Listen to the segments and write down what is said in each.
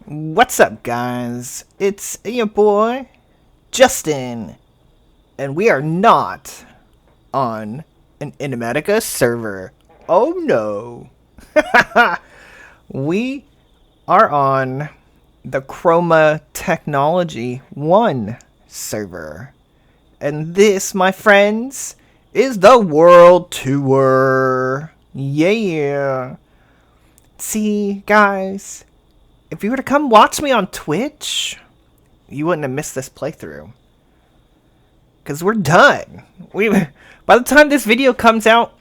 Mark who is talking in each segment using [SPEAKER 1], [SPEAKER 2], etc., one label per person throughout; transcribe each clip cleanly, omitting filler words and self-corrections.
[SPEAKER 1] What's up, guys? It's your boy, Justin, and we are not on an Inimatica server. Oh no. We are on the Chroma Technology 1 server. And this, my friends, is the World Tour. Yeah. See, guys, if you were to come watch me on Twitch, you wouldn't have missed this playthrough. Because we're done. By the time this video comes out,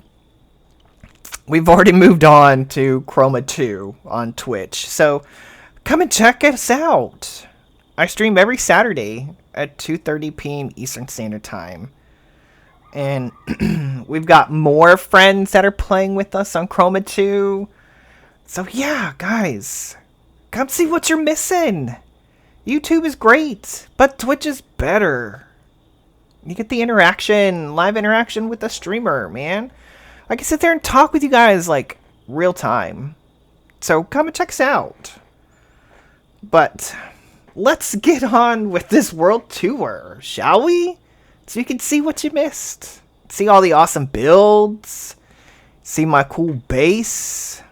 [SPEAKER 1] we've already moved on to Chroma 2 on Twitch. So come and check us out. I stream every Saturday at 2:30 p.m. Eastern Standard Time. And we've got more friends that are playing with us on Chroma 2. So yeah, guys, come see what you're missing. YouTube is great, but Twitch is better. You get the interaction, live interaction with the streamer, man. I can sit there and talk with you guys like real time. So come and check us out. But let's get on with this world tour, shall we? So you can see what you missed. See all the awesome builds. See my cool base.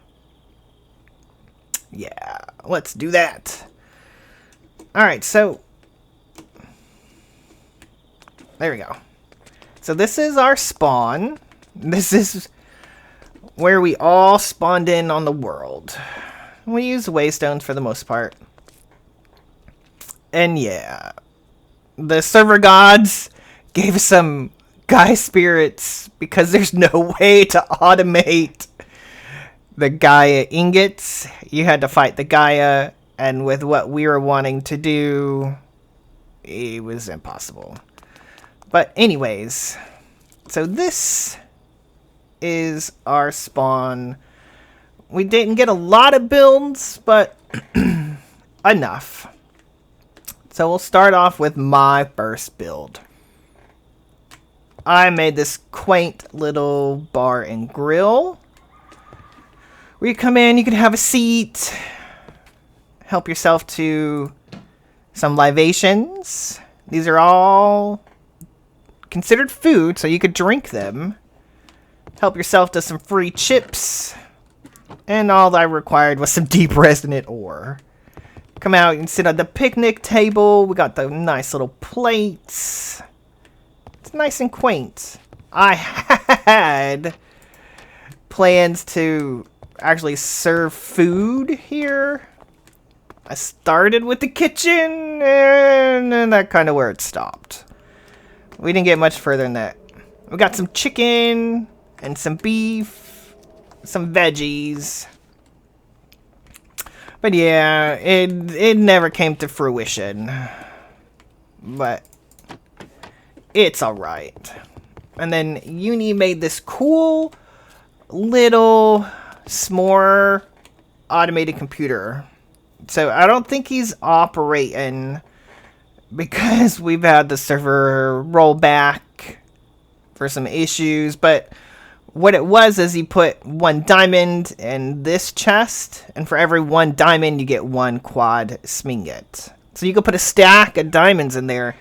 [SPEAKER 1] Yeah, let's do that. Alright, so there we go. So this is our spawn. This is where we all spawned in on the world. We use waystones for the most part. And yeah, the server gods gave us some Gaia spirits because there's no way to automate the Gaia ingots. You had to fight the Gaia, and with what we were wanting to do, it was impossible. But anyways, so this is our spawn. We didn't get a lot of builds, but enough. So we'll start off with my first build. I made this quaint little bar and grill. Where you come in, you can have a seat, help yourself to some libations. These are all considered food, so you could drink them. Help yourself to some free chips. And all I required was some deep resonant ore. Come out and sit at the picnic table. We got the nice little plates. It's nice and quaint. I had plans to actually serve food here. I started with the kitchen, and then that kind of where it stopped. We didn't get much further than that. We got some chicken and some beef, some veggies. But yeah, it never came to fruition. But it's alright. And then Uni made this cool little s'more automated computer. So I don't think he's operating because we've had the server roll back for some issues. But what it was is he put 1 diamond in this chest, and for every 1 diamond you get 1 quad sminget. So you could put a stack of diamonds in there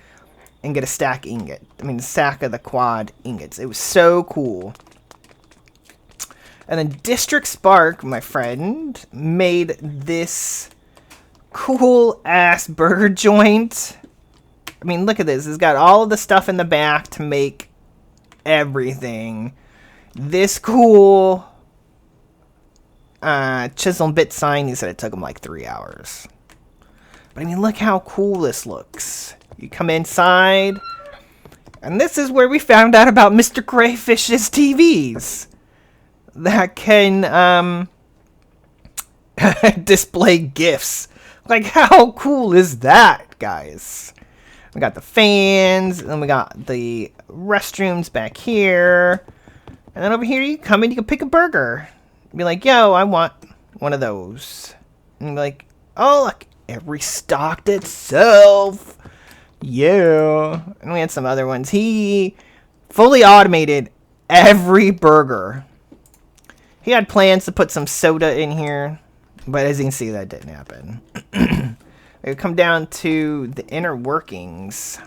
[SPEAKER 1] and get a stack ingot. I mean, a stack of the quad ingots. It was so cool. And then District Spark, my friend, made this cool ass burger joint. I mean, look at this. It's got all of the stuff in the back to make everything. This cool chisel bit sign. He said it took him like 3 hours. But I mean, look how cool this looks. You come inside, and this is where we found out about Mr. Crayfish's TVs that can display GIFs. Like, how cool is that, guys? We got the fans, and then we got the restrooms back here. And then over here, you come in, you can pick a burger. Be like, yo, I want one of those. And be like, oh, look, it restocked itself. Yeah. And we had some other ones. He fully automated every burger. He had plans to put some soda in here, But as you can see, that didn't happen. We come down to the inner workings.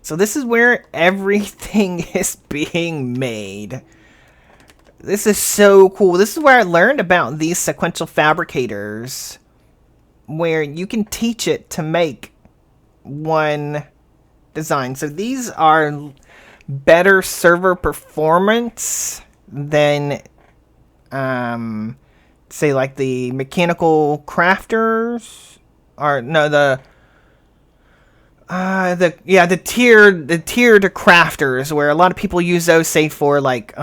[SPEAKER 1] So this is where everything is being made. This is so cool. This is where I learned about these sequential fabricators, where you can teach it to make one design. So these are better server performance than, say, like the mechanical crafters, or no, the tiered crafters, where a lot of people use those, say, for like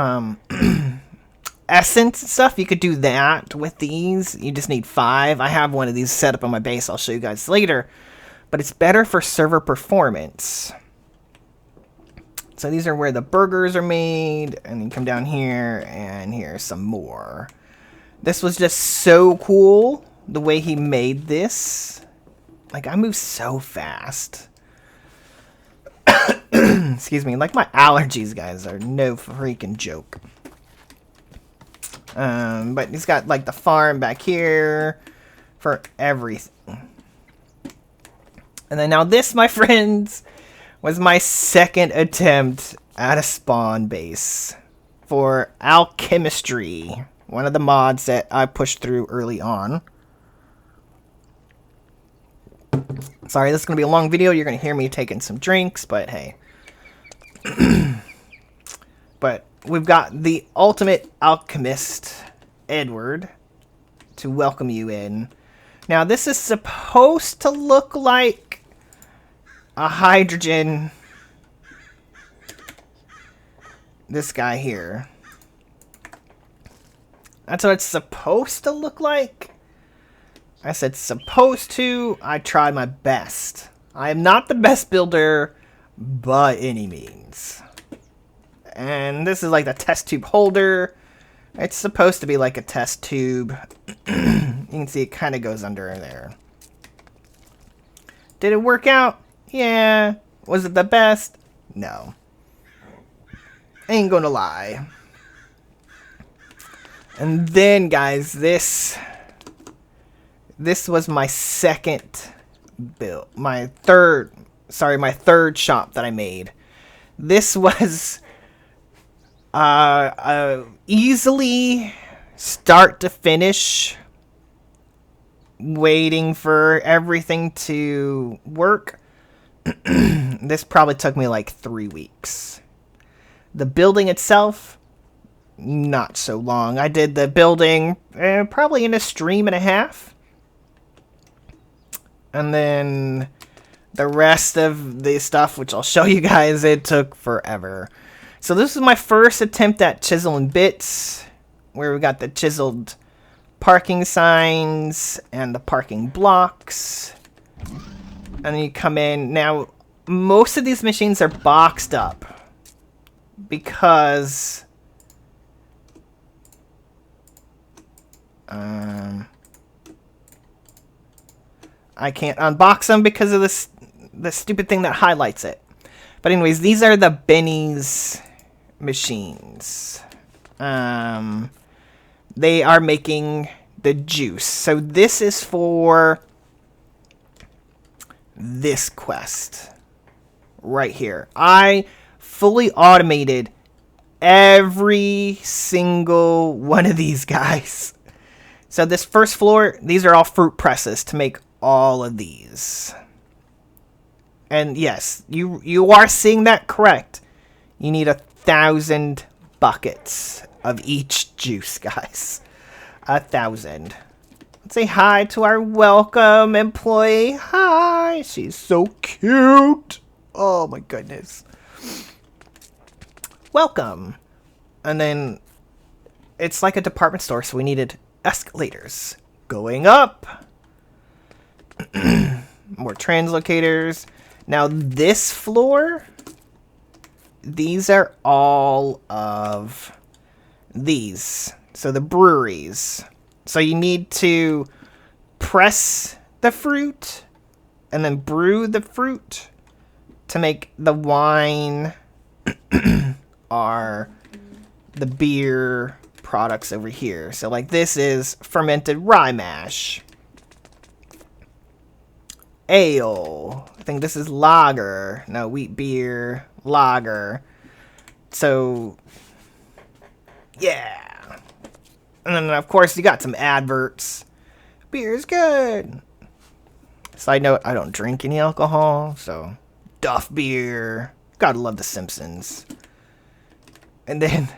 [SPEAKER 1] essence and stuff. You could do that with these. You just need 5. I have one of these set up on my base. I'll show you guys later. But it's better for server performance. So these are where the burgers are made, and you come down here, and here's some more. This was just so cool, the way he made this. Like, I move so fast. Excuse me. Like, my allergies, guys, are no freaking joke. But he's got, like, the farm back here for everything. And then now this, my friends, was my second attempt at a spawn base for alchemistry. One of the mods that I pushed through early on. Sorry, this is going to be a long video. You're going to hear me taking some drinks, but hey. But we've got the ultimate alchemist, Edward, to welcome you in. Now, this is supposed to look like a hydrogen. This guy here. That's what it's supposed to look like. I said supposed to. I tried my best. I am not the best builder by any means. And this is like the test tube holder. It's supposed to be like a test tube. You can see it kind of goes under there. Did it work out? Yeah. Was it the best? No. Ain't gonna lie. And then, guys, this was my second build. My third shop that I made. This was easily start to finish, waiting for everything to work. This probably took me like 3 weeks. The building itself, not so long. I did the building probably in a stream and a half. And then the rest of the stuff, which I'll show you guys, it took forever. So this is my first attempt at chiseling bits, where we got the chiseled parking signs and the parking blocks. And then you come in. Now, most of these machines are boxed up because I can't unbox them because of the stupid thing that highlights it. But anyways, these are the Benny's machines. They are making the juice. So this is for this quest right here. I fully automated every single one of these guys. So this first floor, these are all fruit presses to make all of these. And yes, you are seeing that correct. You need 1,000 buckets of each juice, guys. 1,000. Let's say hi to our welcome employee. Hi, she's so cute. Oh my goodness. Welcome. And then it's like a department store, so we needed escalators going up. More translocators. Now this floor, these are all of these. So the breweries. So you need to press the fruit and then brew the fruit to make the wine or the beer products over here. So like this is fermented rye mash. Ale. I think this is lager. No, wheat beer. Lager. So, yeah. And then, of course, you got some adverts. Beer's good. Side note, I don't drink any alcohol, so Duff beer. Gotta love The Simpsons. And then,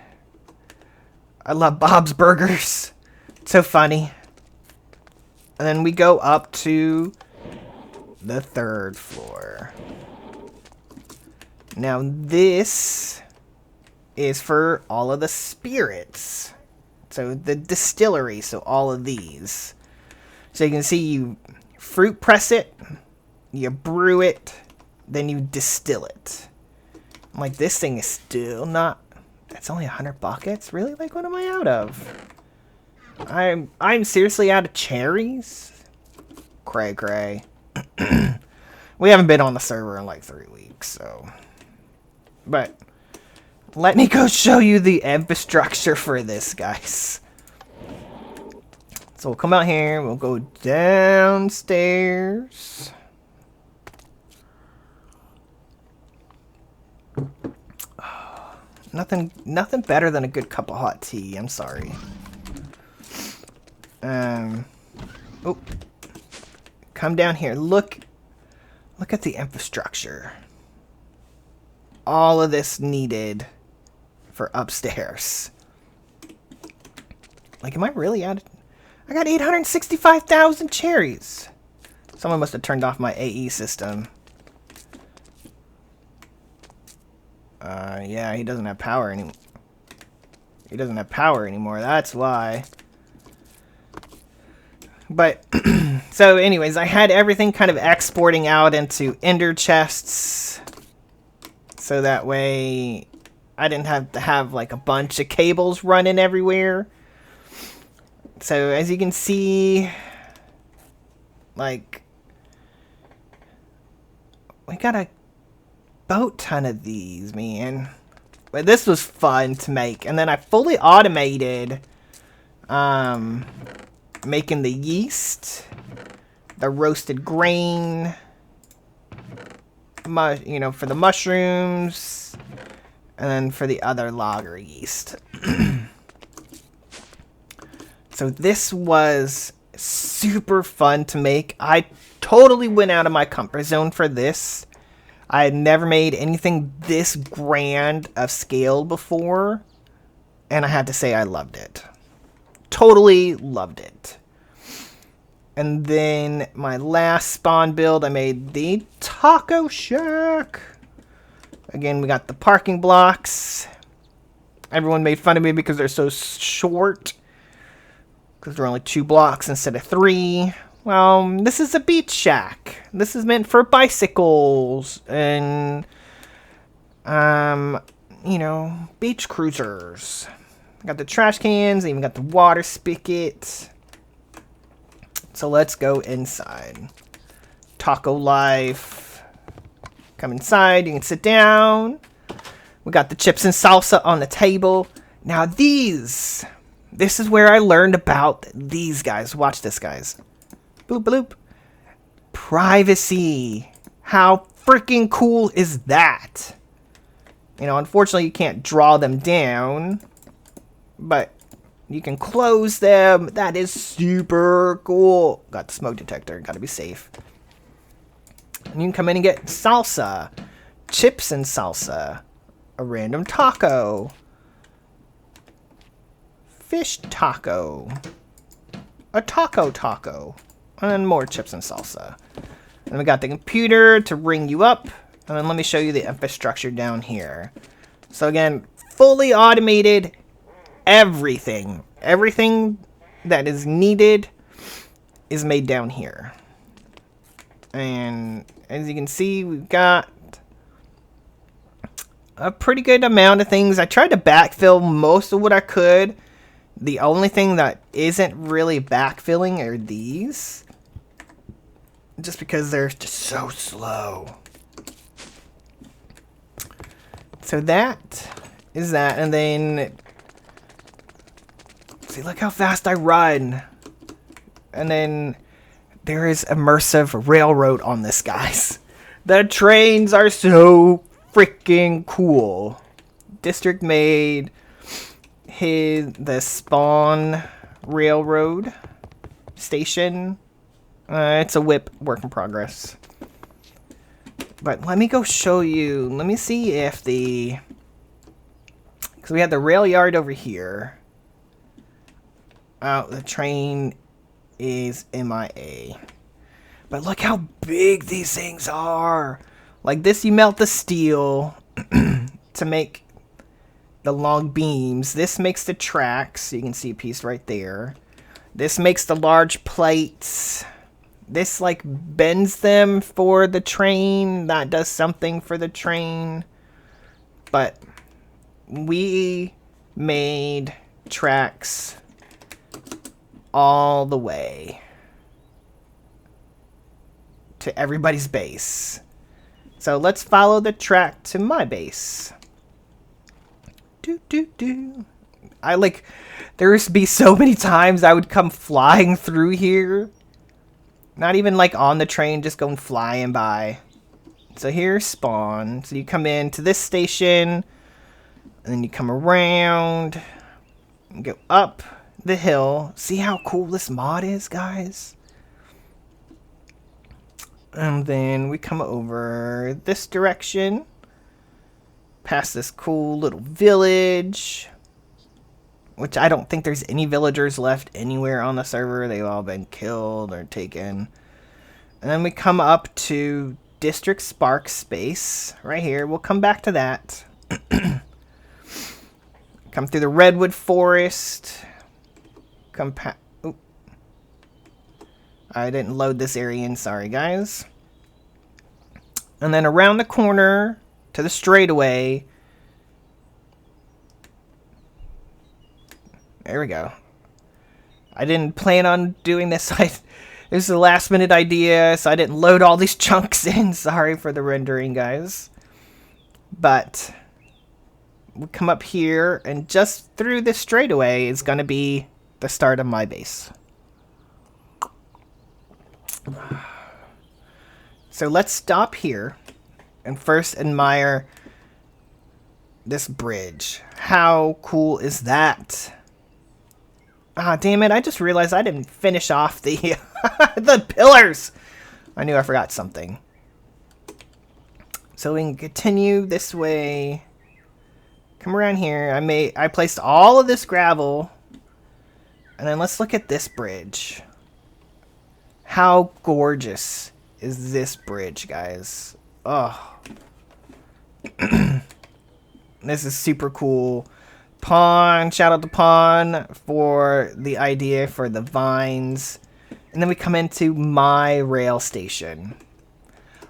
[SPEAKER 1] I love Bob's Burgers. It's so funny. And then we go up to the 3rd floor. Now this is for all of the spirits. So the distillery, so all of these. So you can see you fruit press it, you brew it, then you distill it. Like this thing is still not, that's only 100 buckets? Really? Like what am I out of? I'm seriously out of cherries? Cray cray. We haven't been on the server in like 3 weeks, so. But let me go show you the infrastructure for this, guys. So we'll come out here, we'll go downstairs. Nothing better than a good cup of hot tea. I'm sorry. Oh, come down here. Look at the infrastructure. All of this needed for upstairs. Like, am I really out of... I got 865,000 cherries. Someone must have turned off my AE system. Yeah, he doesn't have power anymore. He doesn't have power anymore, that's why. But, so anyways, I had everything kind of exporting out into ender chests. So that way, I didn't have to have like a bunch of cables running everywhere. So as you can see, like, we got a boat ton of these, man. But this was fun to make. And then I fully automated making the yeast, the roasted grain, you know, for the mushrooms, and then for the other lager yeast. So this was super fun to make. I totally went out of my comfort zone for this. I had never made anything this grand of scale before, and I had to say I loved it. Totally loved it. And then my last spawn build, I made the Taco Shack. Again, we got the parking blocks. Everyone made fun of me because they're so short. Because they're only 2 blocks instead of 3. Well, this is a beach shack. This is meant for bicycles and, you know, beach cruisers. Got the trash cans, even got the water spigot. So let's go inside. Taco life. Come inside, you can sit down. We got the chips and salsa on the table. Now this is where I learned about these guys. Watch this, guys. Bloop, bloop. Privacy. How freaking cool is that? You know, unfortunately, you can't draw them down. But you can close them. That is super cool. Got the smoke detector. Gotta be safe. And you can come in and get salsa. Chips and salsa. A random taco. Fish taco. A taco. And then more chips and salsa. And we got the computer to ring you up. And then let me show you the infrastructure down here. So again, fully automated everything. Everything that is needed is made down here. And as you can see, we've got a pretty good amount of things. I tried to backfill most of what I could. The only thing that isn't really backfilling are these. Just because they're just so slow. So that is that. And then See, look how fast I run. And then there is Immersive Railroad on this, guys. The trains are so freaking cool. District made the Spawn Railroad station. It's a whip, work in progress. But let me go show you. Let me see if because we have the rail yard over here. Oh, the train is MIA. But look how big these things are. Like this, you melt the steel to make the long beams. This makes the tracks. So you can see a piece right there. This makes the large plates. This like bends them for the train. That does something for the train. But we made tracks all the way to everybody's base. So let's follow the track to my base. There used to be so many times I would come flying through here. Not even like on the train, just going flying by. So here's spawn. So you come into this station, and then you come around, and go up the hill. See how cool this mod is, guys? And then we come over this direction, past this cool little village, which I don't think there's any villagers left anywhere on the server. They've all been killed or taken. And then we come up to District Spark Space right here. We'll come back to that. Come through the Redwood Forest. Come past... I didn't load this area in. Sorry, guys. And then around the corner to the straightaway. There we go. I didn't plan on doing this. This is a last minute idea, so I didn't load all these chunks in. Sorry for the rendering, guys. But we come up here, and just through this straightaway is going to be the start of my base. So let's stop here and first admire this bridge. How cool is that? Ah, damn it, I just realized I didn't finish off the the pillars. I knew I forgot something. So we can continue this way. Come around here. I placed all of this gravel. And then let's look at this bridge. How gorgeous is this bridge, guys? Oh. This is super cool. Pawn, shout out to Pawn for the idea for the vines. And then we come into my rail station.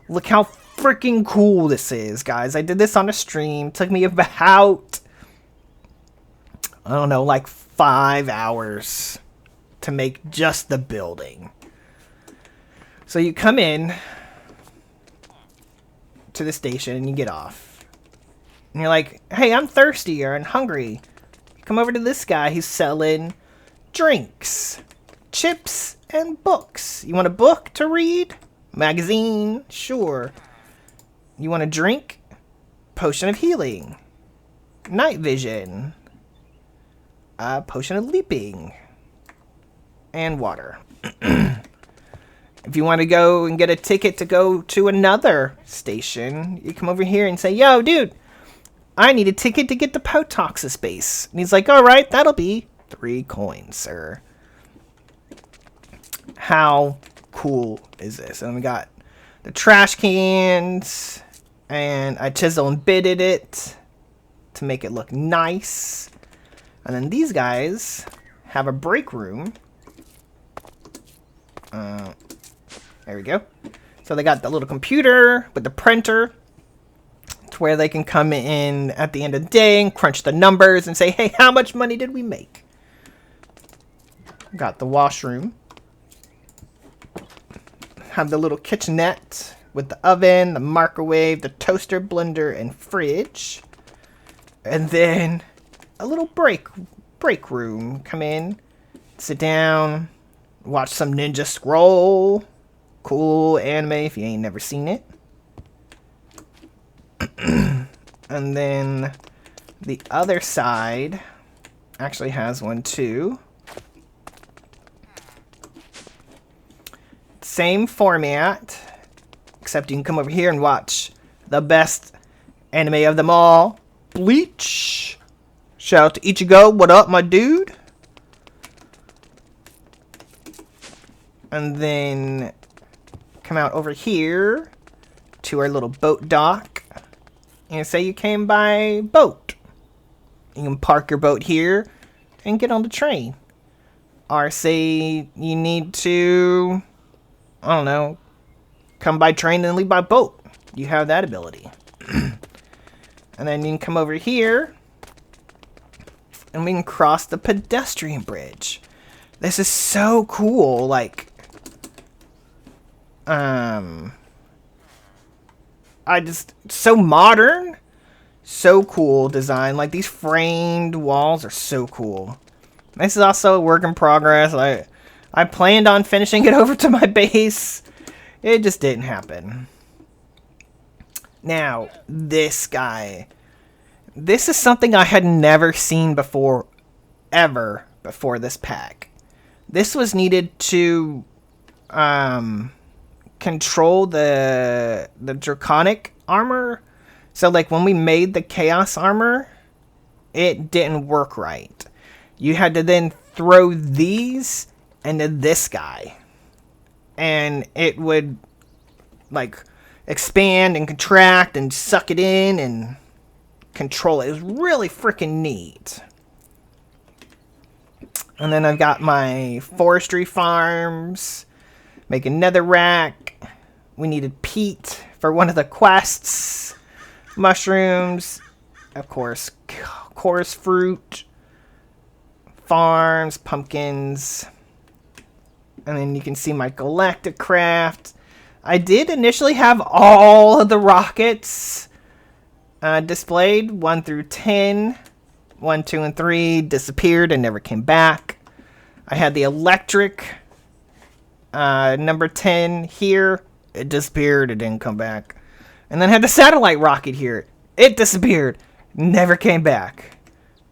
[SPEAKER 1] Look how freaking cool this is, guys. I did this on a stream. It took me about, I don't know, like 5 hours to make just the building. So you come in to the station and you get off. And you're like, hey, I'm thirsty and hungry. You come over to this guy. He's selling drinks, chips, and books. You want a book to read? Magazine? Sure. You want a drink? Potion of healing. Night vision. Potion of leaping. And water. If you want to go and get a ticket to go to another station, you come over here and say, yo, dude, I need a ticket to get to Potox's base. And he's like, all right, that'll be 3 coins, sir. How cool is this? And we got the trash cans, and I chisel and bitted it to make it look nice. And then these guys have a break room. There we go. So they got the little computer with the printer to where they can come in at the end of the day and crunch the numbers and say, hey, how much money did we make? Got the washroom. Have the little kitchenette with the oven, the microwave, the toaster, blender, and fridge. And then a little break break room. Come in, sit down, watch some Ninja Scroll. Cool anime if you ain't never seen it. And then the other side actually has one too. Same format, except you can come over here and watch the best anime of them all, Bleach. Shout out to Ichigo, what up, my dude? And then come out over here to our little boat dock. And say you came by boat. You can park your boat here and get on the train. Or say you need to, I don't know, come by train and leave by boat. You have that ability. And then you can come over here and we can cross the pedestrian bridge. This is so cool. Like, so modern, so cool design. Like, these framed walls are so cool. This is also a work in progress. I planned on finishing it over to my base. It just didn't happen. Now, this guy. This is something I had never seen before, ever, before this pack. This was needed to control the draconic armor. So like when we made the chaos armor, it didn't work right. You had to then throw these into this guy, and it would like expand and contract and suck it in and control it. It was really freaking neat. And then I've got my Forestry Farms, make another rack. We needed peat for one of the quests. Mushrooms, of course, chorus fruit, farms, pumpkins. And then you can see my galactic craft. I did initially have all of the rockets displayed, 1 through 10. 1, 2, and 3 disappeared and never came back. I had the electric number 10 here. It disappeared. It didn't come back. And then I had the satellite rocket here. It disappeared. Never came back.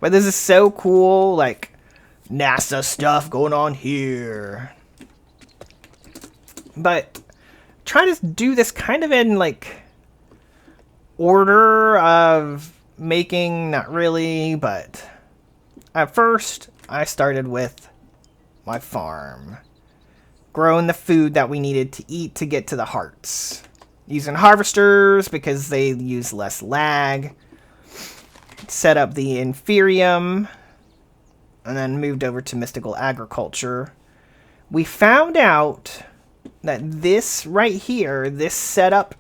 [SPEAKER 1] But this is so cool. Like, NASA stuff going on here. But trying to do this kind of in, like, order of making, not really, but at first I started with my farm, growing the food that we needed to eat to get to the hearts, using harvesters because they use less lag, set up the inferium, and then moved over to mystical agriculture. We found out that this right here, this setup,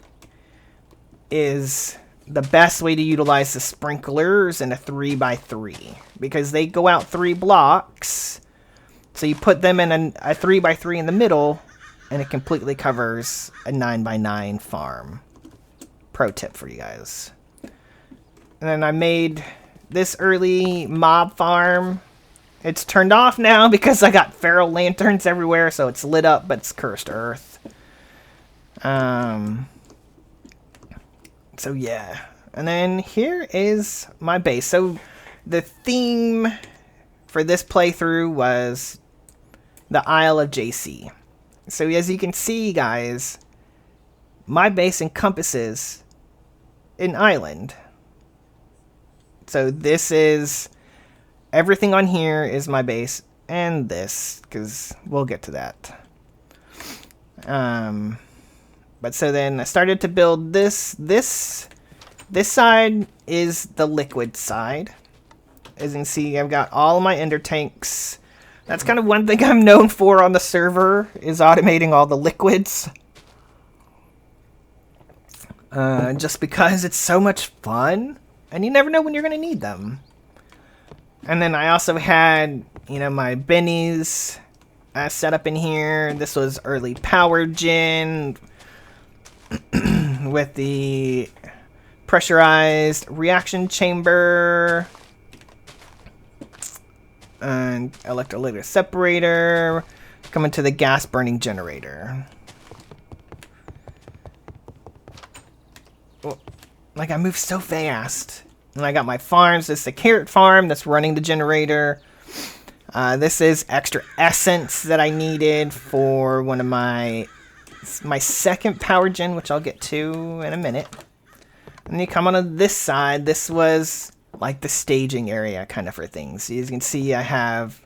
[SPEAKER 1] is the best way to utilize the sprinklers in a 3x3 because they go out 3 blocks. So you put them in a 3x3 in the middle and it completely covers a 9x9 farm. Pro tip for you guys. And then I made this early mob farm. It's turned off now because I got feral lanterns everywhere, so it's lit up, but it's cursed earth. So yeah, and then here is my base. So the theme for this playthrough was the Isle of JC. So as you can see, guys, my base encompasses an island. So this is, everything on here is my base, and this, because we'll get to that. But so then I started to build this. This side is the liquid side. As you can see, I've got all my ender tanks. That's kind of one thing I'm known for on the server, is automating all the liquids. Just because it's so much fun, and you never know when you're going to need them. And then I also had, my bennies set up in here. This was early power gen with the pressurized reaction chamber. And electrolytic separator. Coming to the gas burning generator. Oh, like I move so fast. And I got my farms. This is the carrot farm that's running the generator. This is extra essence that I needed for one of my second power gen, which I'll get to in a minute. And you come on this side. This was like the staging area kind of for things. As you can see, I have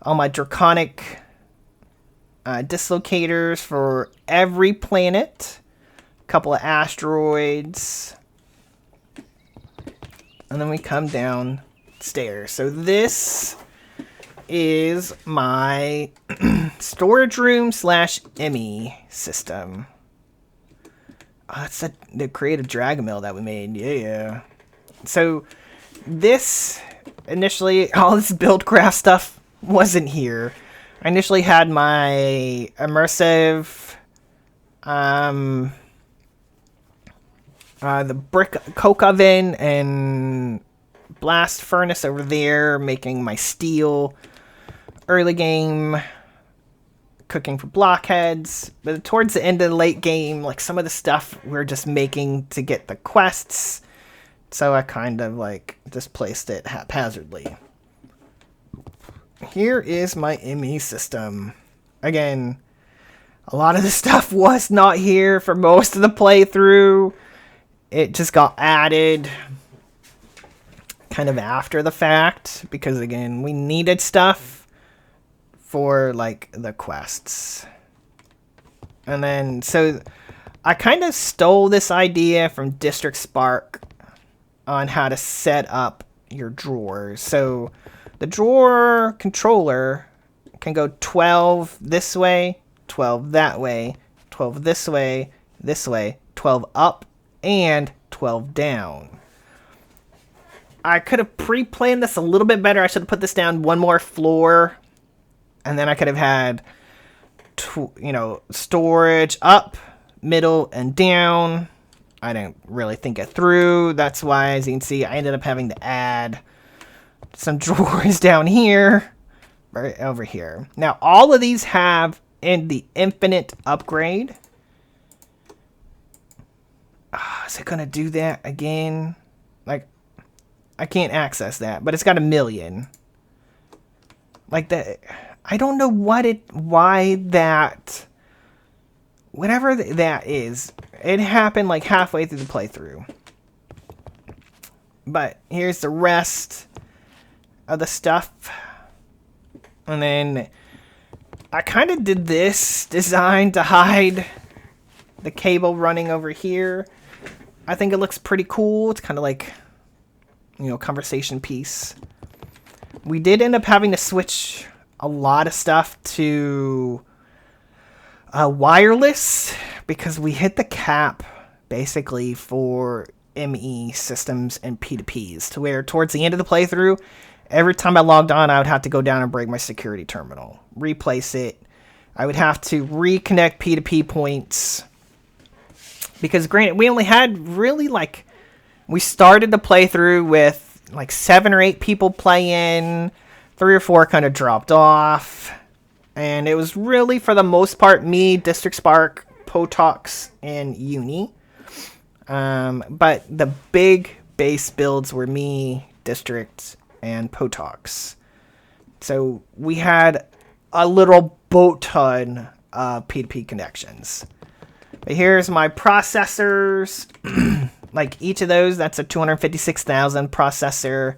[SPEAKER 1] all my draconic dislocators for every planet. A couple of asteroids. And then we come downstairs. So this is my storage room / Emmy system. Oh, that's the creative drag mill that we made. Yeah. So this initially, all this Buildcraft stuff wasn't here. I initially had my immersive, the brick coke oven and blast furnace over there, making my steel. Early game, cooking for blockheads, but towards the end of the late game, like some of the stuff we're just making to get the quests, so I kind of like just placed it haphazardly. Here is my ME system. Again, a lot of the stuff was not here for most of the playthrough. It just got added kind of after the fact, because again, we needed stuff for like the quests. And then so I kind of stole this idea from District Spark on how to set up your drawers. So the drawer controller can go 12 this way, 12 that way, 12 this way, 12 up, and 12 down. I could have pre-planned this a little bit better. I should have put this down one more floor. And then I could have had, storage up, middle, and down. I didn't really think it through. That's why, as you can see, I ended up having to add some drawers down here, right over here. Now, all of these have in the infinite upgrade. Is it going to do that again? Like, I can't access that, but it's got 1 million. Like that. I don't know why that, whatever that is, it happened like halfway through the playthrough. But here's the rest of the stuff. And then I kind of did this design to hide the cable running over here. I think it looks pretty cool. It's kind of like, conversation piece. We did end up having to switch a lot of stuff to wireless because we hit the cap basically for ME systems and P2Ps, to where towards the end of the playthrough, every time I logged on, I would have to go down and break my security terminal, replace it. I would have to reconnect P2P points because granted, we only had really we started the playthrough with 7 or 8 people playing. 3 or 4 kind of dropped off, and it was really, for the most part, me, District Spark, Potox, and Uni. But the big base builds were me, District, and Potox. So we had a little boat ton of P2P connections. But here's my processors. Like each of those, that's a 256,000 processor.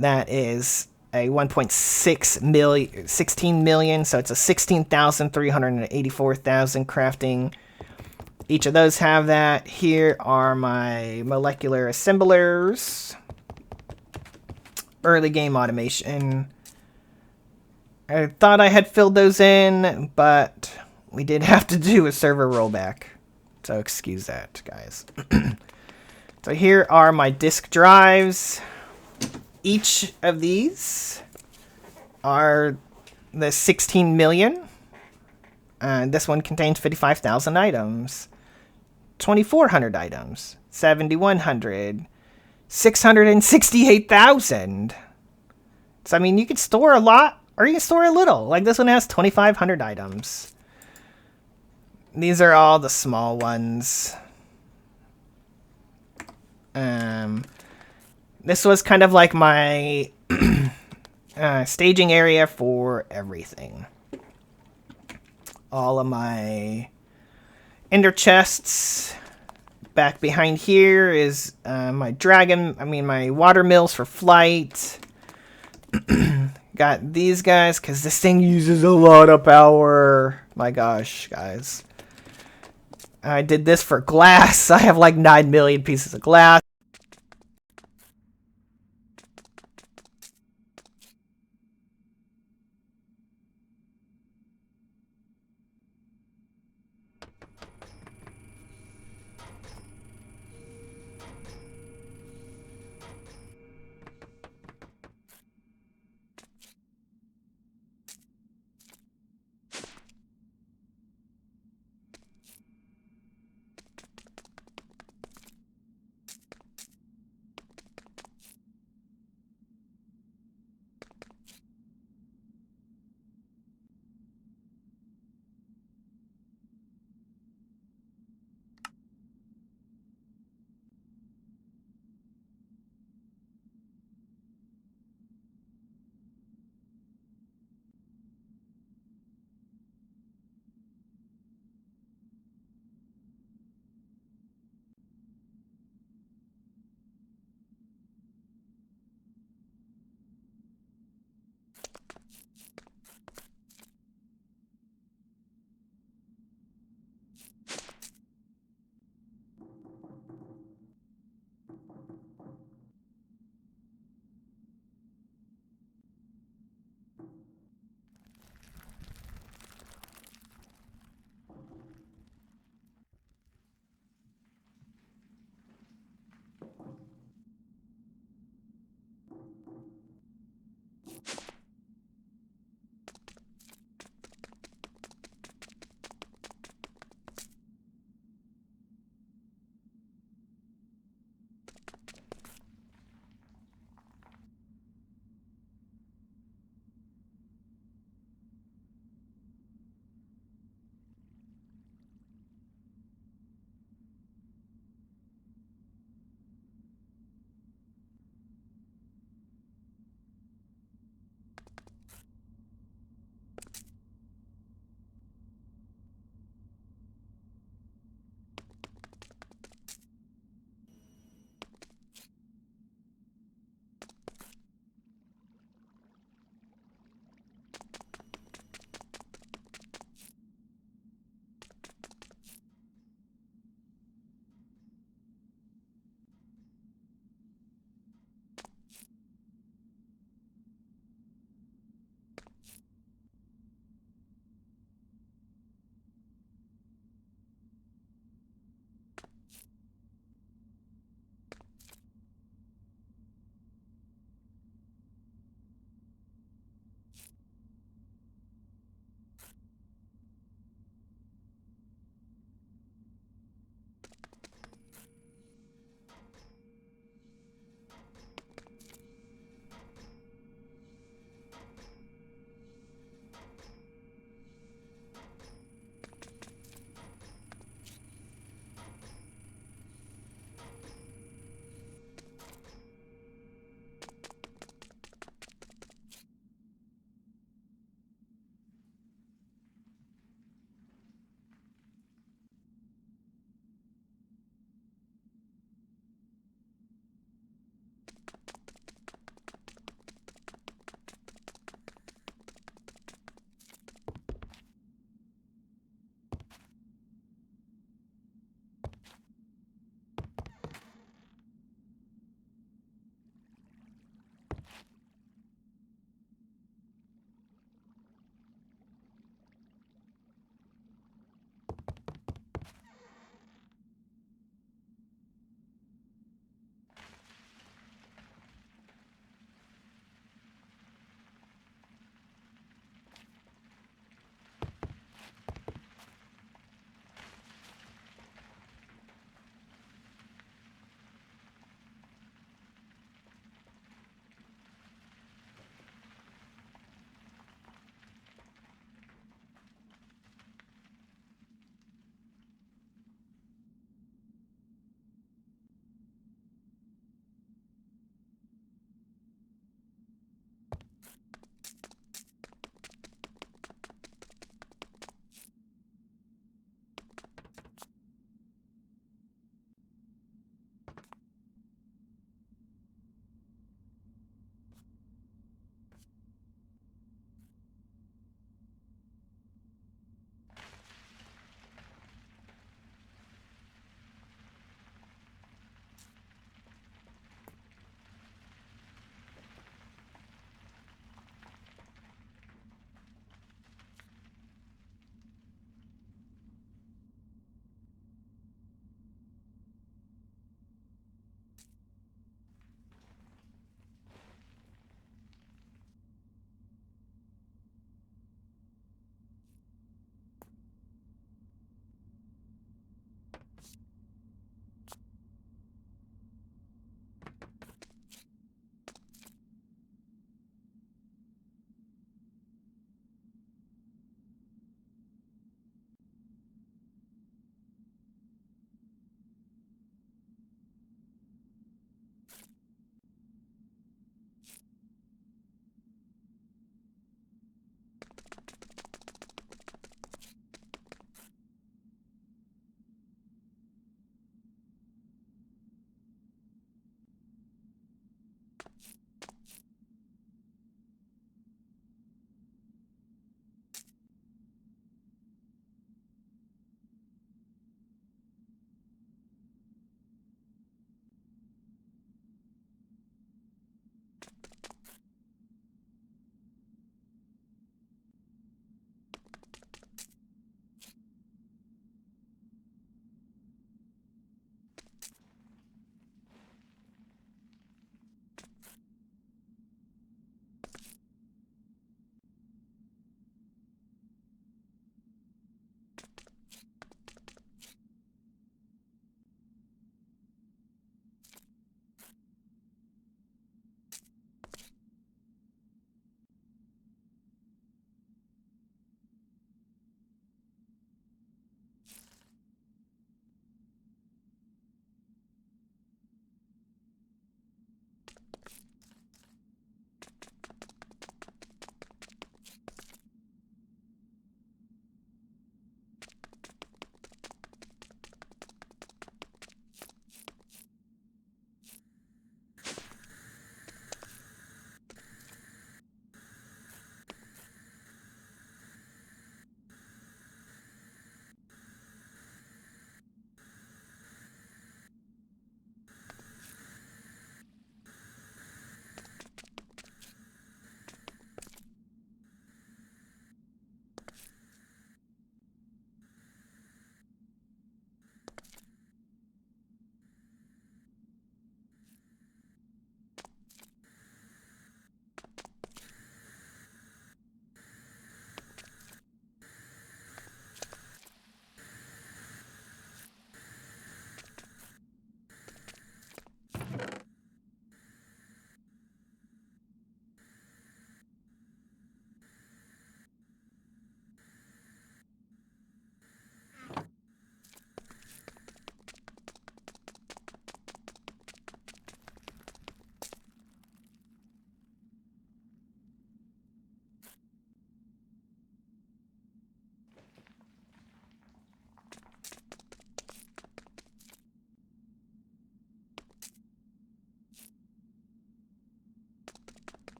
[SPEAKER 1] That is a 1.6 million, 16 million, so it's a 16,384,000 crafting. Each of those have that. Here are my molecular assemblers. Early game automation. I thought I had filled those in, but we did have to do a server rollback. So excuse that, guys. So here are my disk drives. Each of these are the 16 million. This one contains 55,000 items, 2,400 items, 7,100, 668,000, So, I mean, you can store a lot or you can store a little. Like this one has 2,500 items. These are all the small ones. This was kind of like my staging area for everything. All of my ender chests. Back behind here is my my water mills for flight. Got these guys because this thing uses a lot of power. My gosh, guys. I did this for glass. I have like 9 million pieces of glass.